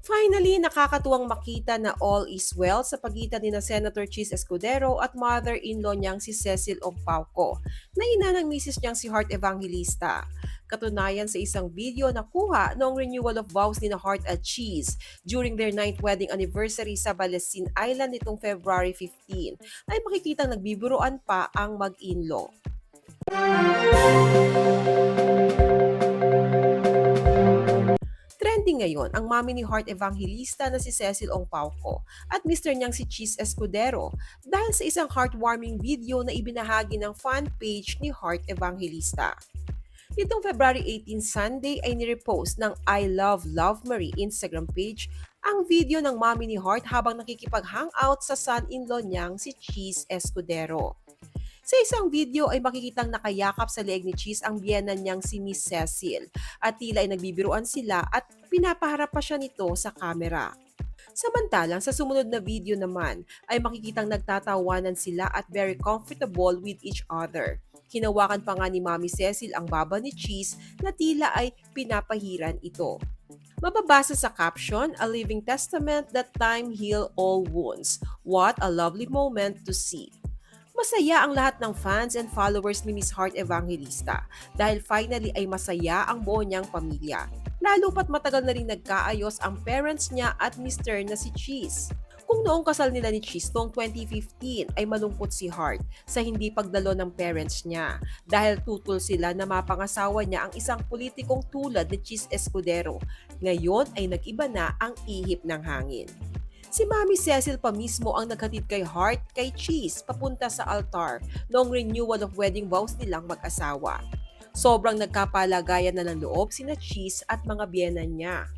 Finally, nakakatuwang makita na all is well sa pagitan ni na Senator Chis Escudero at mother-in-law niyang si Cecil Ompauco, na ina ng misis niyang si Heart Evangelista. Katunayan sa isang video na kuha noong renewal of vows ni na Heart at Cheese during their ninth wedding anniversary sa Balesin Island nitong February 15, ay makikitang nagbibiruan pa ang mag-in-law. Trending ngayon ang mami ni Heart Evangelista na si Cecil Ongpauco at mister niyang si Cheese Escudero dahil sa isang heartwarming video na ibinahagi ng fan page ni Heart Evangelista. Nitong February 18 Sunday ay nirepost ng I Love Love Marie Instagram page ang video ng mami ni Heart habang nakikipag-hangout sa son-in-law niyang si Cheese Escudero. Sa isang video ay makikitang nakayakap sa leeg ni Cheese ang biyenan niyang si Miss Cecil at tila ay nagbibiruan sila at pinapaharap pa siya nito sa kamera. Samantalang sa sumunod na video naman ay makikitang nagtatawanan sila at very comfortable with each other. Hinawakan pa nga ni Mami Cecil ang baba ni Cheese na tila ay pinapahiran ito. Mababasa sa caption, a living testament that time heal all wounds. What a lovely moment to see. Masaya ang lahat ng fans and followers ni Miss Heart Evangelista dahil finally ay masaya ang buo niyang pamilya. Lalo pat matagal na rin nagkaayos ang parents niya at mister na si Cheese. Kung noong kasal nila ni Cheese noong 2015 ay malungkot si Heart sa hindi pagdalo ng parents niya dahil tutol sila na mapangasawa niya ang isang politikong tulad ni Cheese Escudero. Ngayon ay nag-iba na ang ihip ng hangin. Si Mami Cecil pa mismo ang naghatid kay Heart kay Cheese papunta sa altar noong renewal of wedding vows nilang mag-asawa. Sobrang nagkapalagayan na ng loob sina Cheese at mga biyenan niya.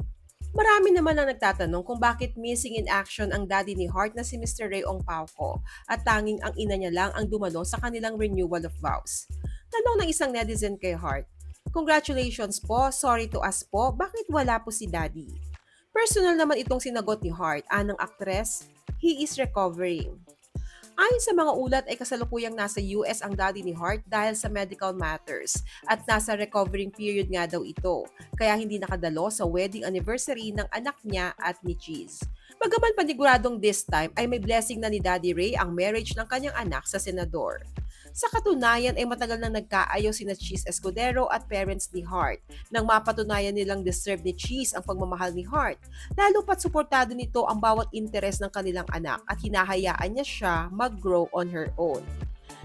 Marami naman ang nagtatanong kung bakit missing in action ang daddy ni Heart na si Mr. Ray Ongpauco at tanging ang ina niya lang ang dumalo sa kanilang renewal of vows. Tanong ng isang netizen kay Heart, "Congratulations po, sorry to ask po, bakit wala po si daddy?" Personal naman itong sinagot ni Heart, anang aktres, he is recovering. Ayon sa mga ulat ay kasalukuyang nasa US ang daddy ni Heart dahil sa medical matters at nasa recovering period nga daw ito, kaya hindi nakadalo sa wedding anniversary ng anak niya at ni Cheese. Bagaman paniguradong this time ay may blessing na ni Daddy Ray ang marriage ng kanyang anak sa senador. Sa katunayan ay matagal nang nagkaayos sina Cheese Escudero at parents ni Heart nang mapatunayan nilang deserve ni Cheese ang pagmamahal ni Heart. Lalo pat suportado nito ang bawat interes ng kanilang anak at hinahayaan niya siya mag-grow on her own.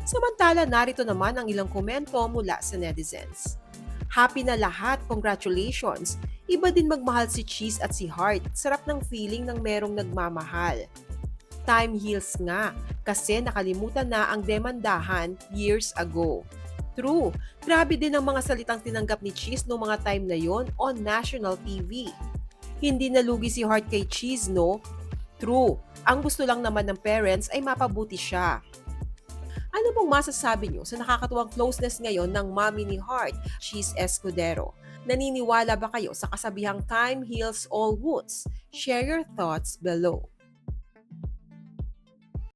Samantala, narito naman ang ilang komento mula sa netizens. Happy na lahat, congratulations! Iba din magmahal si Cheese at si Heart. Sarap ng feeling ng merong nagmamahal. Time heals nga kasi nakalimutan na ang demandahan years ago. True, grabe din ang mga salitang tinanggap ni Cheese noong mga time na yon on national TV. Hindi nalugi si Heart kay Cheese, no? True, ang gusto lang naman ng parents ay mapabuti siya. Ano pong masasabi niyo sa nakakatuwang closeness ngayon ng mami ni Heart, Cheese Escudero? Naniniwala ba kayo sa kasabihang time heals all wounds? Share your thoughts below.